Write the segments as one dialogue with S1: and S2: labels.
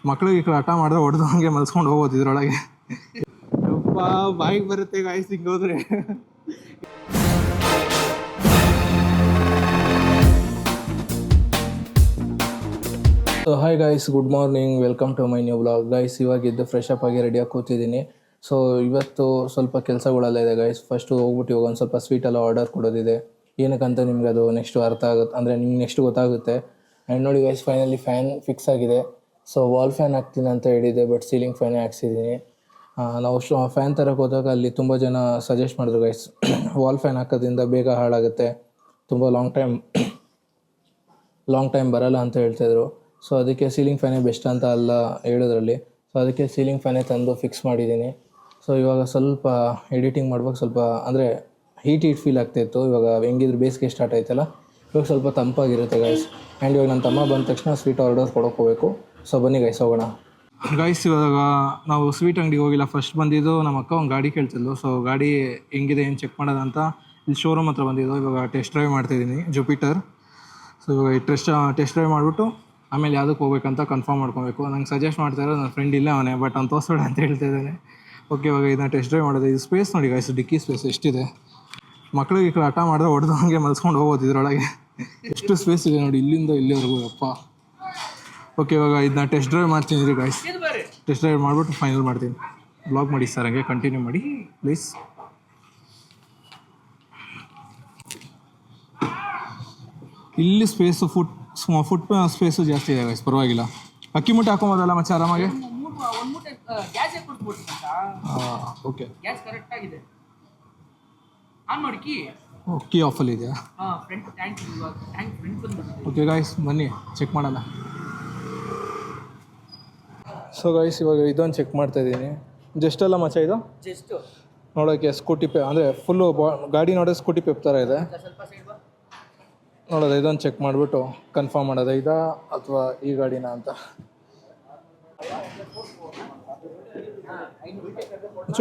S1: ಮಕ್ಳಿಗೆ ಈ ಕಡೆ ಹಠ ಮಾಡಿದ್ರೆ ಹೊಡೆದು ಹಂಗೆ ಮಲ್ಸ್ಕೊಂಡು ಹೋಗೋದು ಇದ್ರೊಳಗೆ. ಯಪ್ಪ ಬಾಯಿಗೆ ಬರುತ್ತೆ ಗಾಯ್ಸ್ ಹಿಂಗೆ ಹೋದ್ರೆ. So hi guys, good morning, welcome to my new blog. Guys ಇವಾಗಿದ್ದು ಫ್ರೆಶ್ ಅಪ್ ಆಗಿ ರೆಡಿಯಾಗಿ ಕೂತಿದ್ದೀನಿ. ಸೊ ಇವತ್ತು ಸ್ವಲ್ಪ ಕೆಲಸಗಳೆಲ್ಲ ಇದೆ ಗೈಸ್. ಫಸ್ಟು ಹೋಗ್ಬಿಟ್ಟು ಇವಾಗ ಒಂದು ಸ್ವಲ್ಪ ಸ್ವೀಟೆಲ್ಲ ಆರ್ಡರ್ ಕೊಡೋದಿದೆ. ಏನಕ್ಕಂತ ನಿಮ್ಗೆ ಅದು ನೆಕ್ಸ್ಟ್ ಅರ್ಥ ಆಗುತ್ತೆ, ಅಂದರೆ ನಿಮ್ಗೆ ನೆಕ್ಸ್ಟ್ ಗೊತ್ತಾಗುತ್ತೆ. ಆ್ಯಂಡ್ ನೋಡಿ ಗೈಸ್, ಫೈನಲಿ ಫ್ಯಾನ್ ಫಿಕ್ಸ್ ಆಗಿದೆ. ಸೊ ವಾಲ್ ಫ್ಯಾನ್ ಹಾಕ್ತೀನಿ ಅಂತ ಹೇಳಿದೆ, ಬಟ್ ಸೀಲಿಂಗ್ ಫ್ಯಾನೇ ಹಾಕ್ಸಿದ್ದೀನಿ. ನಾವು ಫ್ಯಾನ್ ತರಕ್ಕೆ ಹೋದಾಗ ಅಲ್ಲಿ ತುಂಬ ಜನ ಸಜೆಸ್ಟ್ ಮಾಡಿದ್ರು ಗೈಸ್, ವಾಲ್ ಫ್ಯಾನ್ ಹಾಕೋದ್ರಿಂದ ಬೇಗ ಹಾಳಾಗುತ್ತೆ, ತುಂಬ ಲಾಂಗ್ ಟೈಮ್ ಬರೋಲ್ಲ ಅಂತ ಹೇಳ್ತಾಯಿದ್ರು. ಸೊ ಅದಕ್ಕೆ ಸೀಲಿಂಗ್ ಫ್ಯಾನೇ ಬೆಸ್ಟ್ ಅಂತ ಎಲ್ಲ ಹೇಳೋದ್ರಲ್ಲಿ. ಸೊ ಅದಕ್ಕೆ ಸೀಲಿಂಗ್ ಫ್ಯಾನೇ ತಂದು ಫಿಕ್ಸ್ ಮಾಡಿದ್ದೀನಿ. ಸೊ ಇವಾಗ ಸ್ವಲ್ಪ ಎಡಿಟಿಂಗ್ ಮಾಡ್ಬೇಕು, ಸ್ವಲ್ಪ ಅಂದರೆ ಹೀಟ್ ಫೀಲ್ ಆಗ್ತಾಯಿತ್ತು. ಇವಾಗ ಹೆಂಗಿದ್ರು ಬೇಸಿಗೆ ಸ್ಟಾರ್ಟ್ ಆಯ್ತಲ್ಲ, ಇವಾಗ ಸ್ವಲ್ಪ ತಂಪಾಗಿರುತ್ತೆ ಗೈಸ್. ಆ್ಯಂಡ್ ಇವಾಗ ನನ್ನ ತಮ್ಮ ಬಂದ ತಕ್ಷಣ ಸ್ವೀಟ್ ಆರ್ಡರ್ ಕೊಡೋಕೆ ಹೋಗಬೇಕು. ಸೊ ಬನ್ನಿ ಗೈಸ್ ಹೋಗೋಣ. ಗೈಸ್ ಇವಾಗ ನಾವು ಸ್ವೀಟ್ ಅಂಗಡಿಗೆ ಹೋಗಿಲ್ಲ. ಫಸ್ಟ್ ಬಂದಿದ್ದು ನಮ್ಮ ಅಕ್ಕ ಒಂದು ಗಾಡಿ ಕೇಳ್ತಿದ್ಲು. ಸೊ ಗಾಡಿ ಹೆಂಗಿದೆ ಏನು ಚೆಕ್ ಮಾಡೋದಂತ ಇಲ್ಲಿ ಶೋರೂಮ್ ಹತ್ರ ಬಂದಿದ್ದು. ಇವಾಗ ಟೆಸ್ಟ್ ಡ್ರೈವ್ ಮಾಡ್ತಿದ್ದೀನಿ ಜುಪಿಟರ್. ಸೊ ಇವಾಗ ಈ ಟೆಸ್ಟ್ ಡ್ರೈವ್ ಮಾಡಿಬಿಟ್ಟು ಆಮೇಲೆ ಯಾವುದಕ್ಕೆ ಹೋಗ್ಬೇಕಂತ ಕನ್ಫರ್ಮ್ ಮಾಡ್ಕೊಬೇಕು. ನಂಗೆ ಸಜೆಸ್ಟ್ ಮಾಡ್ತಾ ಇರೋದು ನನ್ನ ಫ್ರೆಂಡ್ ಇಲ್ಲೇ ಅವನೇ, ಬಟ್ ಅವ್ನು ತೋರಿಸ್ಬೇಡ ಅಂತ ಹೇಳ್ತಾ ಇದ್ದಾನೆ. ಓಕೆ, ಇವಾಗ ಇದನ್ನ ಟೆಸ್ಟ್ ಡ್ರೈವ್ ಮಾಡೋದು. ಇದು ಸ್ಪೇಸ್ ನೋಡಿ ಗೈಸ್, ಡಿಕ್ಕಿ ಸ್ಪೇಸ್ ಎಷ್ಟಿದೆ. ಮಕ್ಳಿಗೆ ಈ ಕಡೆ ಹಠ ಮಾಡಿದ್ರೆ ಹೊಡೆದು ಹಂಗೆ ಮಲ್ಸ್ಕೊಂಡು ಹೋಗೋದು ಇದ್ರೊಳಗೆ. ಎಷ್ಟು ಸ್ಪೇಸ್ ಇದೆ ನೋಡಿ, ಇಲ್ಲಿಂದ ಇಲ್ಲಿವರೆಗೂ. ಅಪ್ಪ ಓಕೆ, ಇವಾಗ ಇದನ್ನ ಟೆಸ್ಟ್ ಡ್ರೈವ್ ಮಾಡ್ತೀನಿ ರೀ ಗೈಸ್. ಟೆಸ್ಟ್ ಡ್ರೈವ್ ಮಾಡಿಬಿಟ್ಟು ಫೈನಲ್ ಮಾಡ್ತೀನಿ. ಬ್ಲಾಗ್ ಮಾಡಿ ಸರ್, ಹಂಗೆ ಕಂಟಿನ್ಯೂ ಮಾಡಿ ಪ್ಲೀಸ್. ಇಲ್ಲಿ ಸ್ಪೇಸು ಫುಟ್ ಸ್ಪೇಸು ಜಾಸ್ತಿ ಇದೆ ಗೈಸ್, ಪರವಾಗಿಲ್ಲ. ಅಕ್ಕಿ ಮುಟ್ಟೆ ಹಾಕೊಂಬೋದಲ್ಲ ಮಚ್ಚ ಆರಾಮಾಗಿ. ಓಕೆ, ಕೀ ಆಫಲ್ಲಿ ಇದೆಯಾ? ಓಕೆ ಗೈಸ್, ಬನ್ನಿ ಚೆಕ್ ಮಾಡೋಣ. ಸೊ ಗೈಸ್ ಇವಾಗ ಇದೊಂದು ಚೆಕ್ ಮಾಡ್ತಾ ಇದ್ದೀನಿ. ಜಸ್ಟ್ ಅಲ್ಲ ಮಚ್ಚ, ಇದು ಜಸ್ಟ್ ನೋಡೋಕ್ಕೆ ಸ್ಕೂಟಿ ಪೇ, ಅಂದರೆ ಫುಲ್ಲು ಗಾಡಿ ನೋಡೋದು ಸ್ಕೂಟಿ ಪೇಪ್ ಥರ ಇದೆ. ನೋಡೋದು ಇದೊಂದು ಚೆಕ್ ಮಾಡಿಬಿಟ್ಟು ಕನ್ಫರ್ಮ್ ಮಾಡೋದು, ಇದಾ ಅಥವಾ ಈ ಗಾಡಿನ ಅಂತ.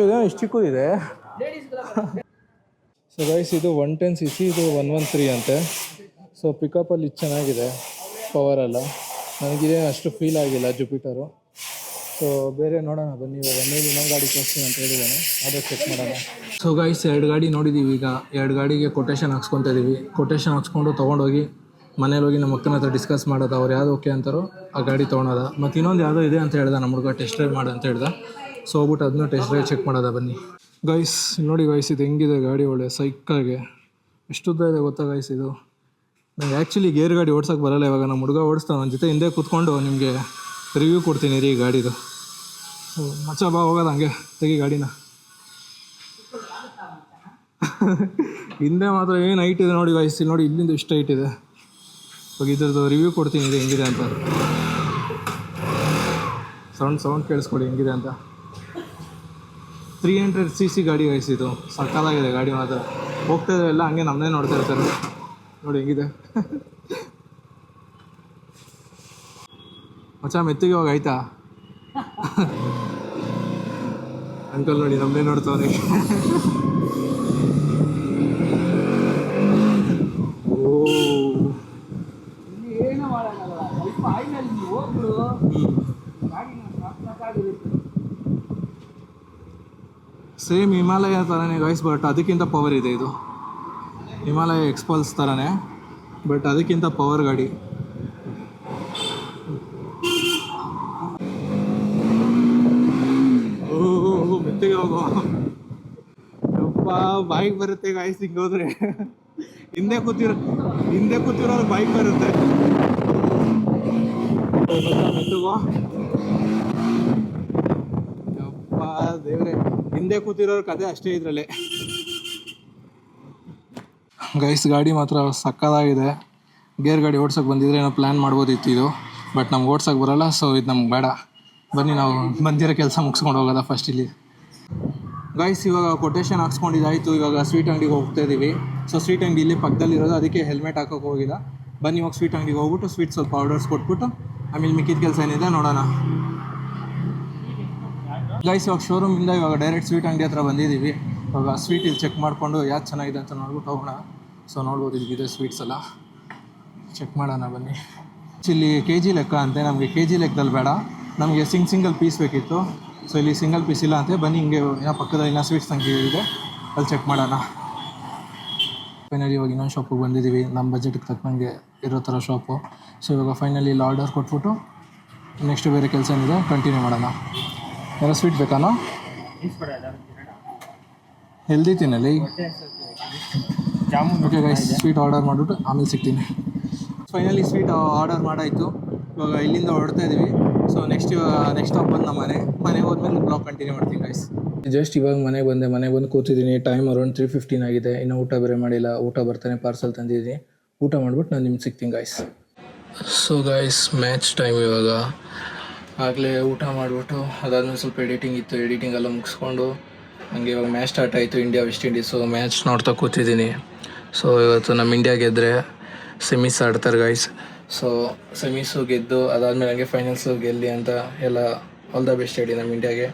S1: ಇದೇನೋ ಇಷ್ಟು ಚಿಕ್ಕೂ ಇದೆ. ಸೊ ಗೈಸ್ ಇದು 110cc, ಇದು 113 ಅಂತೆ. ಸೊ ಪಿಕಪ್ಪಲ್ಲಿ ಚೆನ್ನಾಗಿದೆ, ಪವರೆಲ್ಲ ನನಗಿದೆ ಅಷ್ಟು ಫೀಲ್ ಆಗಿಲ್ಲ ಜುಪಿಟರು. ಸೊ ಬೇರೆ ನೋಡೋಣ ಬನ್ನಿ. ಇವಾಗ ಮೇಲೆ ಇನ್ನೊಂದು ಗಾಡಿ ತೋರಿಸ್ತೀನಿ ಅಂತ ಹೇಳಿದ್ದಾನೆ, ಅದು ಚೆಕ್ ಮಾಡೋಣ. ಸೊ ಗೈಸ್ 2 ಗಾಡಿ ನೋಡಿದ್ದೀವಿ. ಈಗ 2 ಗಾಡಿಗೆ ಕೊಟೇಶನ್ ಹಾಕ್ಸ್ಕೊತಾ ಇದ್ದೀವಿ. ಕೊಟೇಶನ್ ಹಾಕ್ಸ್ಕೊಂಡು ತೊಗೊಂಡೋಗಿ ಮನೇಲಿ ಹೋಗಿ ನಮ್ಮ ಅಕ್ಕನ ಹತ್ರ ಡಿಸ್ಕಸ್ ಮಾಡೋದು. ಅವ್ರು ಯಾವುದು ಓಕೆ ಅಂತಾರೋ ಆ ಗಾಡಿ ತೊಗೊಳೋದ. ಮತ್ತು ಇನ್ನೊಂದು ಯಾವುದೋ ಇದೆ ಅಂತ ಹೇಳ್ದೆ ನಮ್ಮ ಹುಡುಗ, ಟೆಸ್ಟ್ ಡ್ರೈವ್ ಮಾಡು ಅಂತ ಹೇಳ್ದೆ. ಸೊ ಹೋಗ್ಬಿಟ್ಟು ಅದನ್ನ ಟೆಸ್ಟ್ ಡ್ರೈವ್ ಚೆಕ್ ಮಾಡೋದ ಬನ್ನಿ. ಗೈಸ್ ನೋಡಿ ಗೈಸ್, ಇದು ಹೆಂಗಿದೆ ಗಾಡಿ, ಒಳ್ಳೆ ಸೈಕಾಗೆ ಎಷ್ಟುದ್ದ ಇದೆ ಗೊತ್ತಾ ಗೈಸ್. ಇದು ನಂಗೆ ಆ್ಯಕ್ಚುಲಿ ಗೇರ್ ಗಾಡಿ ಓಡ್ಸೋಕ್ಕೆ ಬರೋಲ್ಲ. ಇವಾಗ ನಮ್ಮ ಹುಡುಗ ಓಡಿಸ್ತಾನೆ, ನನ್ನ ಜೊತೆ ಹಿಂದೆ ಕೂತ್ಕೊಂಡು ನಿಮಗೆ ರಿವ್ಯೂ ಕೊಡ್ತೀನಿ ರೀ ಈ ಗಾಡಿದು. ಸೊ ಮಚ್ಚ ಬಾ ಹೋಗೋದು, ಹಂಗೆ ತೆಗಿ ಗಾಡಿನ. ಹಿಂದೆ ಮಾತ್ರ ಏನು ಹೈಟ್ ಇದೆ ನೋಡಿ ಗೈಸ್, ನೋಡಿ ಇಲ್ಲಿಂದ ಇಷ್ಟು ಹೈಟ್ ಇದೆ. ಇವಾಗ ಇದ್ರದ್ದು ರಿವ್ಯೂ ಕೊಡ್ತೀನಿ ಇದು ಹೆಂಗಿದೆ ಅಂತ. ಸೌಂಡ್ ಕೇಳಿಸ್ಕೊಡಿ ಹೆಂಗಿದೆ ಅಂತ. 300cc ಗಾಡಿ ಗೈಸ್, ಇದು ಸಕ್ಕತ್ತಾಗಿದೆ ಗಾಡಿ ಮಾತ್ರ. ಹೋಗ್ತಾ ಇದ್ದಾವೆಲ್ಲ ಹಂಗೆ ನಮ್ಮನ್ನೇ ನೋಡ್ತಾ ಇರ್ತಾರೆ. ನೋಡಿ ಹೆಂಗಿದೆ ಮಚ್ಚ, ಮೆತ್ತಿಗೆ ಹೋಗಿ ಆಯ್ತಾ ಅಂಕಲ್ ನೋಡಿ ನಮ್ಮನ್ನೇ ನೋಡ್ತಾವೆ. ಸೇಮ್ ಹಿಮಾಲಯ ಥರನೇ ಗೈಸ್, ಬಟ್ ಅದಕ್ಕಿಂತ ಪವರ್ ಇದೆ. ಇದು ಹಿಮಾಲಯ ಎಕ್ಸ್ಪಲ್ಸ್ ಥರನೇ, ಬಟ್ ಅದಕ್ಕಿಂತ ಪವರ್ ಗಾಡಿ. ಓಹ್ ಮೆತ್ತಿಗೆ ಹೋಗೋ, ಯಪ್ಪ ಬಾಯಿಗೆ ಬರುತ್ತೆ ಗಾಯ್ಸ್ ಹಿಂಗೆ ಹೋದ್ರೆ. ಹಿಂದೆ ಕೂತಿರೋರು ಬೈಕ್ ಬರುತ್ತೆ. ಮೆತ್ತಗೋ ಯಪ್ಪ ದೇವ್ರೆ, ಹಿಂದೆ ಕೂತಿರೋರ ಕತೆ ಅಷ್ಟೇ ಇದರಲ್ಲಿ ಗೈಸ್. ಗಾಡಿ ಮಾತ್ರ ಸಕ್ಕತ್ತಾಗಿದೆ. ಗೇರ್ ಗಾಡಿ ಓಡ್ಸೋಕೆ ಬಂದಿದ್ರೆ ನಾವು ಪ್ಲ್ಯಾನ್ ಮಾಡ್ಬೋದಿತ್ತು ಇದು, ಬಟ್ ನಮ್ಗೆ ಓಡ್ಸೋಕೆ ಬರೋಲ್ಲ. ಸೊ ಇದು ನಮ್ಗೆ ಬೇಡ. ಬನ್ನಿ ನಾವು ಬಂದಿರೋ ಕೆಲಸ ಮುಗಿಸ್ಕೊಂಡು ಹೋಗೋದ ಫಸ್ಟ್ ಇಲ್ಲಿ. ಗೈಸ್ ಇವಾಗ ಕೊಟೇಶನ್ ಹಾಕ್ಸ್ಕೊಂಡಿದ್ದಾಯಿತು. ಇವಾಗ ಸ್ವೀಟ್ ಅಂಗಡಿಗೆ ಹೋಗ್ತಾ ಇದ್ದೀವಿ. ಸೊ ಸ್ವೀಟ್ ಅಂಗಡಿ ಇಲ್ಲಿ ಪಕ್ಕದಲ್ಲಿರೋದು, ಅದಕ್ಕೆ ಹೆಲ್ಮೆಟ್ ಹಾಕೋಕೆ ಹೋಗಿಲ್ಲ. ಬನ್ನಿ ಇವಾಗ ಸ್ವೀಟ್ ಅಂಗಡಿಗೆ ಹೋಗ್ಬಿಟ್ಟು ಸ್ವೀಟ್ ಸ್ವಲ್ಪ ಆರ್ಡರ್ಸ್ ಕೊಟ್ಬಿಟ್ಟು ಆಮೇಲೆ ಮಿಕ್ಕಿದ ಕೆಲಸ ಏನಿದೆ ನೋಡೋಣ. ಗೈಸ್ ಇವಾಗ ಶೋರೂಮಿಂದ ಇವಾಗ ಡೈರೆಕ್ಟ್ ಸ್ವೀಟ್ ಅಂಗಡಿ ಹತ್ರ ಬಂದಿದ್ದೀವಿ. ಇವಾಗ ಸ್ವೀಟ್ ಇಲ್ಲಿ ಚೆಕ್ ಮಾಡಿಕೊಂಡು ಯಾವ್ದು ಚೆನ್ನಾಗಿದೆ ಅಂತ ನೋಡ್ಬಿಟ್ಟು ಹೋಗೋಣ. ಸೊ ನೋಡ್ಬೋದು ಇಲ್ಲಿದೆ ಸ್ವೀಟ್ಸ್ ಎಲ್ಲ, ಚೆಕ್ ಮಾಡೋಣ ಬನ್ನಿ. ಇಲ್ಲಿ ಕೆ ಜಿ ಲೆಕ್ಕ ಅಂತೆ, ನಮಗೆ ಕೆ ಜಿ ಲೆಕ್ಕದಲ್ಲಿ ಬೇಡ. ನಮಗೆ ಸಿಂಗಲ್ ಪೀಸ್ ಬೇಕಿತ್ತು. ಸೊ ಇಲ್ಲಿ ಸಿಂಗಲ್ ಪೀಸ್ ಇಲ್ಲ ಅಂತೆ. ಬನ್ನಿ ಹಿಂಗೆ ಏನೋ ಪಕ್ಕದಲ್ಲಿ ಇನ್ನೂ ಸ್ವೀಟ್ಸ್ ಅಂಗಡಿ ಇದೆ, ಅಲ್ಲಿ ಚೆಕ್ ಮಾಡೋಣ. ಫೈನಲಿ ಇವಾಗ ಇನ್ನೊಂದು ಶಾಪಿಗೆ ಬಂದಿದ್ದೀವಿ, ನಮ್ಮ ಬಜೆಟ್ಗೆ ತಕ್ಕಂಗೆ ಇರೋ ಥರ ಶಾಪು. ಸೊ ಇವಾಗ ಫೈನಲಿ ಇಲ್ಲಿ ಆರ್ಡರ್ ಕೊಟ್ಬಿಟ್ಟು ನೆಕ್ಸ್ಟ್ ಬೇರೆ ಕೆಲಸ ಏನಿದೆ ಕಂಟಿನ್ಯೂ ಮಾಡೋಣ. ಏನೋ ಸ್ವೀಟ್ ಬೇಕಾನೋ? ಹೆಲ್ದಿ ತಿನ್ನಲ್ಲಿ. ಓಕೆ ಗೈಸ್, ಸ್ವೀಟ್ ಆರ್ಡರ್ ಮಾಡಿಬಿಟ್ಟು ಆಮೇಲೆ ಸಿಗ್ತೀನಿ. ಫೈನಲಿ ಸ್ವೀಟ್ ಆರ್ಡರ್ ಮಾಡಾಯಿತು. ಇವಾಗ ಇಲ್ಲಿಂದ ಹೊರಡ್ತಾ ಇದ್ದೀವಿ. ಸೊ ನೆಕ್ಸ್ಟ್ ಸ್ಟಾಪ್ ಬಂದು ನಮ್ಮ ಮನೆಗೆ ಹೋದ್ಮೇಲೆ ಬ್ಲಾಗ್ ಕಂಟಿನ್ಯೂ ಮಾಡ್ತೀನಿ ಗೈಸ್. ಜಸ್ಟ್ ಇವಾಗ ಮನೆಗೆ ಬಂದು ಕೂತಿದ್ದೀನಿ. ಟೈಮ್ ಅರೌಂಡ್ 3:15 ಆಗಿದೆ. ಇನ್ನೂ ಊಟ ಬೇರೆ ಮಾಡಿಲ್ಲ. ಊಟ ಬರ್ತಾನೆ ಪಾರ್ಸಲ್ ತಂದಿದ್ದೀನಿ. ಊಟ ಮಾಡಿಬಿಟ್ಟು ನಾನು ನಿಮ್ಗೆ ಸಿಗ್ತೀನಿ guys. So guys, match time ಇವಾಗ. ಆಗಲೇ ಊಟ ಮಾಡಿಬಿಟ್ಟು ಅದಾದಮೇಲೆ ಸ್ವಲ್ಪ ಎಡಿಟಿಂಗ್ ಎಲ್ಲ ಮುಗಿಸ್ಕೊಂಡು ಹಂಗೆ ಇವಾಗ ಮ್ಯಾಚ್ ಸ್ಟಾರ್ಟ್ ಆಯಿತು, ಇಂಡಿಯಾ ವೆಸ್ಟ್ ಇಂಡೀಸು. ಮ್ಯಾಚ್ ನೋಡ್ತಾ ಕೂತಿದ್ದೀನಿ. ಸೊ ಇವತ್ತು ನಮ್ಮ ಇಂಡಿಯಾ ಗೆದ್ದರೆ ಸೆಮೀಸ್ ಆಡ್ತಾರೆ ಗೈಸ್. ಸೊ ಸೆಮೀಸು ಗೆದ್ದು ಅದಾದಮೇಲೆ ಹಂಗೆ ಫೈನಲ್ಸು ಗೆಲ್ಲಿ ಅಂತ ಎಲ್ಲ ಆಲ್ ದ ಬೆಸ್ಟ್ ಹೇಳಿ ನಮ್ಮ ಇಂಡಿಯಾಗೆ.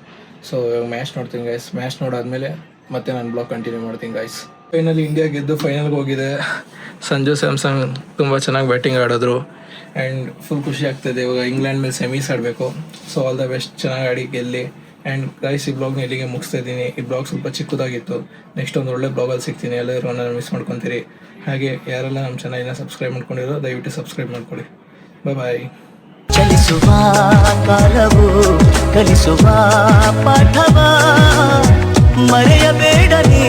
S1: ಸೊ ಇವಾಗ ಮ್ಯಾಚ್ ನೋಡ್ತೀನಿ ಗೈಸ್. ಮ್ಯಾಚ್ ನೋಡಾದ್ಮೇಲೆ ಮತ್ತೆ ನಾನು ಬ್ಲಾಗ್ ಕಂಟಿನ್ಯೂ ಮಾಡ್ತೀನಿ ಗೈಸ್. ಫೈನಲಿ ಇಂಡಿಯಾ ಗೆದ್ದು ಫೈನಲ್ಗೆ ಹೋಗಿದೆ. ಸಂಜು ಸ್ಯಾಮ್ಸಂಗ್ ತುಂಬ ಚೆನ್ನಾಗಿ ಬ್ಯಾಟಿಂಗ್ ಆಡಿದ್ರು ಆ್ಯಂಡ್ ಫುಲ್ ಖುಷಿ ಆಗ್ತಾಯಿದೆ. ಇವಾಗ ಇಂಗ್ಲೆಂಡ್ ಮೇಲೆ ಸೆಮೀಸ್ ಆಡಬೇಕು. ಸೊ ಆಲ್ ದ ಬೆಸ್ಟ್, ಚೆನ್ನಾಗಿ ಆಡಿ ಗೆಲ್ಲಿ. ಆ್ಯಂಡ್ ಗೈಸ್, ಈ ಬ್ಲಾಗ್ನ ಇಲ್ಲಿಗೆ ಮುಗಿಸ್ತಾ ಇದ್ದೀನಿ. ಈ ಬ್ಲಾಗ್ ಸ್ವಲ್ಪ ಚಿಕ್ಕದಾಗಿತ್ತು. ನೆಕ್ಸ್ಟ್ ಒಂದು ಒಳ್ಳೆ ಬ್ಲಾಗಲ್ಲಿ ಸಿಗ್ತೀನಿ. ಎಲ್ಲರೂ ನನ್ನ ಮಿಸ್ ಮಾಡ್ಕೊತೀರಿ. ಹಾಗೆ ಯಾರೆಲ್ಲ ನಮ್ಮ ಚಾನಲ್ನ ಸಬ್ಸ್ಕ್ರೈಬ್ ಮಾಡ್ಕೊಂಡಿರೋ ದಯವಿಟ್ಟು ಸಬ್ಸ್ಕ್ರೈಬ್ ಮಾಡ್ಕೊಳ್ಳಿ. ಬಾಯ್.
S2: ಚಲಿಸುವ ಕಾಲವು ಕಲಿಸುವ ಪಾಠವ ಮರೆಯಬೇಡ ನೀ.